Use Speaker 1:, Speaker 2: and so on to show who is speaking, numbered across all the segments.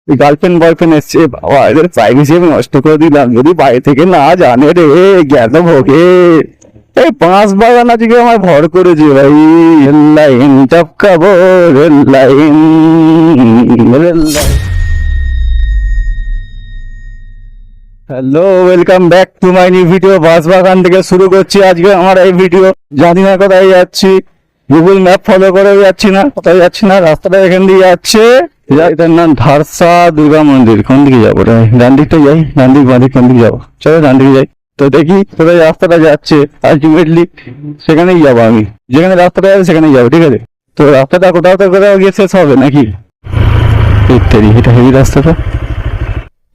Speaker 1: Girlfriend boyfriend এসছে, বাবা এদের প্রাইভেসি আমি নষ্ট করে দিলাম। যদি বাড়ি থেকে না জানে রে, জ্ঞান ভোগে। এই 5 বাগান আজকে আমার ভর করেছে ভাই। রেল লাইন টপকাবো, rail line, rail line. Hello, welcome back to my new video. বাগান থেকে শুরু করছি আজকে আমার এই ভিডিও। জানি না কোথায় যাচ্ছি, গুগল ম্যাপ ফলো করে যাচ্ছি না, কোথায় যাচ্ছি না। রাস্তাটা এখান দিয়ে যাচ্ছে, এটার নাম ধারসা দুর্গা মন্দির। কোন দিকে যাবো? ডান দিকটা যাই, ডান দিক বাঁ দিক কোন দিকে যাবো? চলো ডান দিকে যাই। তো দেখি কোথায় রাস্তাটা যাচ্ছে, আলটিমেটলি সেখানেই যাবো। আমি যেখানে রাস্তাটা যাবে সেখানেই যাবো, ঠিক আছে? তো রাস্তাটা কোথাও তো কোথাও গিয়ে শেষ হবে নাকি? ইত্যাদি, এটা হেভি রাস্তাটা।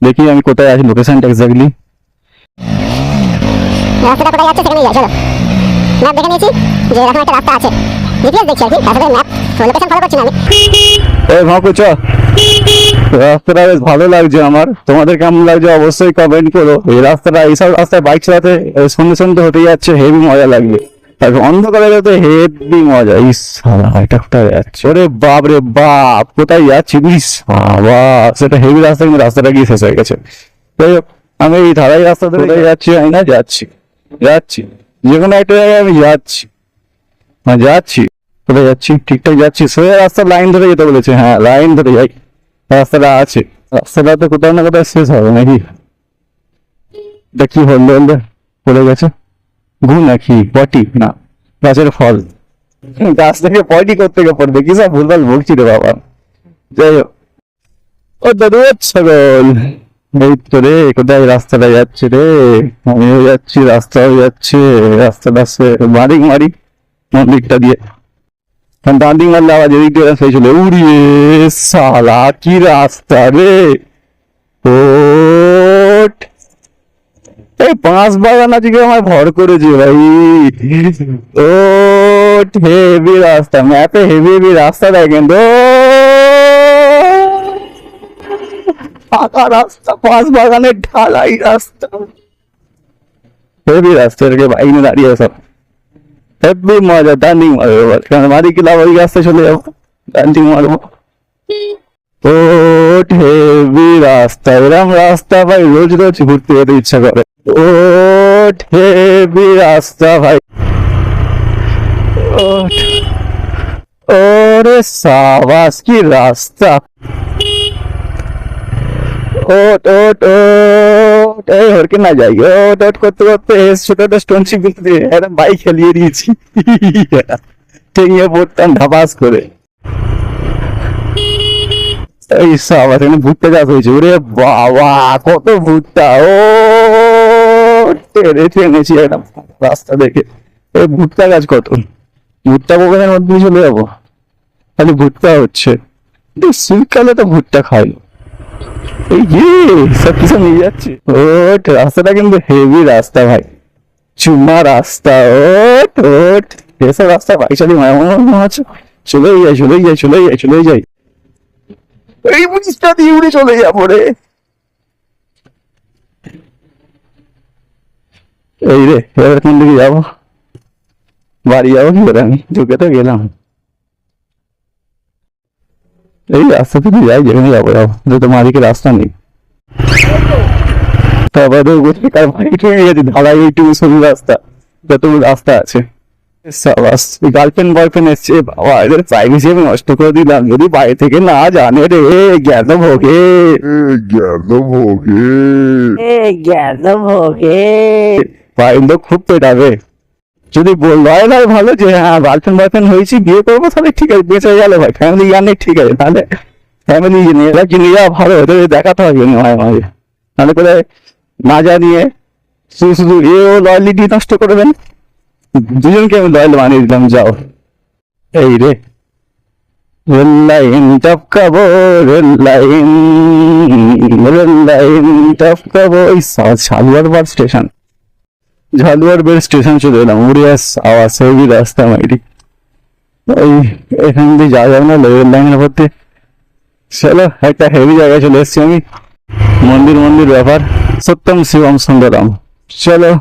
Speaker 1: দেখি আমি কোথায় আছি, লোকেশনটা এক্স্যাক্টলি।
Speaker 2: রাস্তাটা কোথায় যাচ্ছে সেখানেই যাই, চলো। ম্যাপ দেখে নিয়েছি যে এরকম একটা রাস্তা আছে, জিপিএস দেখছি আর কি, তারপরে ম্যাপ লোকেশন ফলো করছি না আমি।
Speaker 1: এই ভাঁকু চ, রাস্তাটা বেশ ভালো লাগছে আমার। তোমাদের কেমন লাগছে অবশ্যই কমেন্ট করো। এই রাস্তাটা, এইসব রাস্তায় বাইক চালাতে সন্ধ্যে সন্ধ্যে হতে যাচ্ছে, হেভি মজা লাগবে। আর অন্ধকারে তো হেভি মজা। ইস সালা, এটা কোথায় যাচ্ছে? ওরে বাপ রে বাপ, কোথায় যাচ্ছি? ইস বাবা, সেটা হেভি রাস্তা, কিন্তু রাস্তাটা গিয়ে শেষ হয়ে গেছে। যাই হোক, আমি এই ধারাই রাস্তা ধরে যাচ্ছি, আমি না যাচ্ছি যাচ্ছি যে কোনো একটা জায়গায় আমি যাচ্ছি, যাচ্ছি। কোথায় যাচ্ছি? ঠিকঠাক যাচ্ছি। সোজা রাস্তার লাইন ধরে যেতে বলেছে। হ্যাঁ, লাইন ধরে যাই, রাস্তাটা আছে। রাস্তাটা তো কোথাও না কোথাও শেষ হবে নাকি? এটা কি হলদে হলদে পড়ে গেছে? ঘু নাকি পটি? না, গাছের ফল। গাছ থেকে পটি করতে গিয়ে পড়বে, কি সব ভুলভাল বলছি রে বাবা। যাই হোক, ও দাদু ছাগল, এই তো রে। কোথায় রাস্তাটা যাচ্ছে রে? আমিও যাচ্ছি, রাস্তাও যাচ্ছে। রাস্তাটা মারি মারি মন্দিরটা দিয়ে, ডান দিক মারলে আবার যেদিক দিয়ে সেই চলে। উড়িয়ে সালা, কি রাস্তা রে! ওট, এই 5 বাগান আজকে আমার ভর করেছে ভাই। ওট, হেভি রাস্তা। ম্যাপে হেভি হেভি রাস্তা দেখেন তো। ফাঁকা রাস্তা, 5 বাগানের ঢালাই রাস্তা, হেভি রাস্তা। এটাকে বাইক নিয়ে দাঁড়িয়ে সব হেভি মজা। ডান্ডিং মারবো এবার, কারণ মারি কিলাম ওই রাস্তায় চলে যাবো, ডান্ডিং মারবো। ওট, হেভি রাস্তা। এরম রাস্তা ভাই রোজ রোজ ঘুরতে যেতে ইচ্ছা করে। ওট, হেভি রাস্তা ভাই। ওট, ওরে সাবাস, কি রাস্তা! ওট ওট ওট, এই হরকে না যাই। ওট ওট করতে করতে ছোট একটা স্টোন চিপ দিয়ে একটা বাইক খেলিয়ে দিয়েছি, ঠেঙিয়ে পড়তাম ধাপাস করে। এই সাবাস, এখানে ভুট্টা চাষ হয়েছে। ওরে বাবা, কত ভুট্টা! ও টেনে টেনেছি একটা রাস্তা দেখে। এই ভুট্টা গাছ কত! ভুট্টা বাগানের মধ্যে দিয়ে চলে যাবো, খালি ভুট্টা হচ্ছে। শীতকালে তো ভুট্টা খাই। এই যে সব কিছু নিয়ে যাচ্ছে। ওট, রাস্তাটা কিন্তু হেভি রাস্তা ভাই, চুমা রাস্তা। ওট ওট, এসব রাস্তা বাইক চালিয়ে মনে হচ্ছে চলেই যাই চলেই যাই চলেই যাই চলেই যাই। এই ব্রিজটা দিয়ে উড়ে চলে যাবো রে। এই রে, এবার কোন দিকে যাবো? বাড়ি যাবো কি করে? আমি ঢুকে তো গেলাম, এই রাস্তা থেকে যাই, যেখানে যাবো যাবো। তোমার দিকে রাস্তা নেই, তারপরে কার বাড়ি ঠেকে গেছে ধারাই এইটুকু সরু রাস্তা, যতটুকু রাস্তা আছে। সাবাস, গার্লফ্রেন্ড বয়ফ্রেন্ড এসছে, বাবা এদের প্রাইভেসি আমি নষ্ট করে দিলাম। যদি বাড়ি থেকে না জানে রে, জ্ঞান ভোগে, জ্ঞান ভোগে, জ্ঞান ভোগে। বাড়ির লোক খুব পেটাবে। যদি বলাই না ভালো যে হ্যাঁ গার্লফ্রেন্ড বয়ফ্রেন্ড হয়েছি, বিয়ে করবো, তাহলে ঠিক আছে, বেঁচে গেলে ভাই। ফ্যামিলি জ্ঞানে ঠিক আছে, তাহলে ফ্যামিলি নিয়ে যাওয়া ভালো, ওদের দেখাতে হবে মাঝে মাঝে। তাহলে কোথায় না জানিয়ে শুধু শুধু এও লয়ালিটি নষ্ট করবেন। দুজনকে আমি লয়াল বানিয়ে দিলাম। যাও, এই রে রেল লাইন টপকাবো, রেল লাইন, রেল লাইন টপকাবো। এই ঝালুয়ার স্টেশন, ঝালুয়ার বের স্টেশন চলে এলাম। উড়িয়াস আওয়াজ, হেভি রাস্তা মাইরি। ওই এখান দিয়ে যাওয়া যাবে না রেল লাইনের মধ্যে। চলো, একটা হেভি জায়গায় চলে এসছি আমি। মন্দির মন্দির ব্যাপার, সত্যম শিবম সুন্দরম। চলো,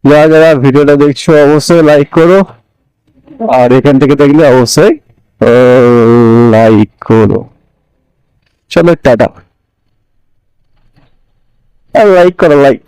Speaker 1: যারা যারা ভিডিওটা দেখছো অবশ্যই লাইক করো, আর এখান থেকে দেখলে অবশ্যই লাইক করো। চলো টাটা। লাইক করো লাইক।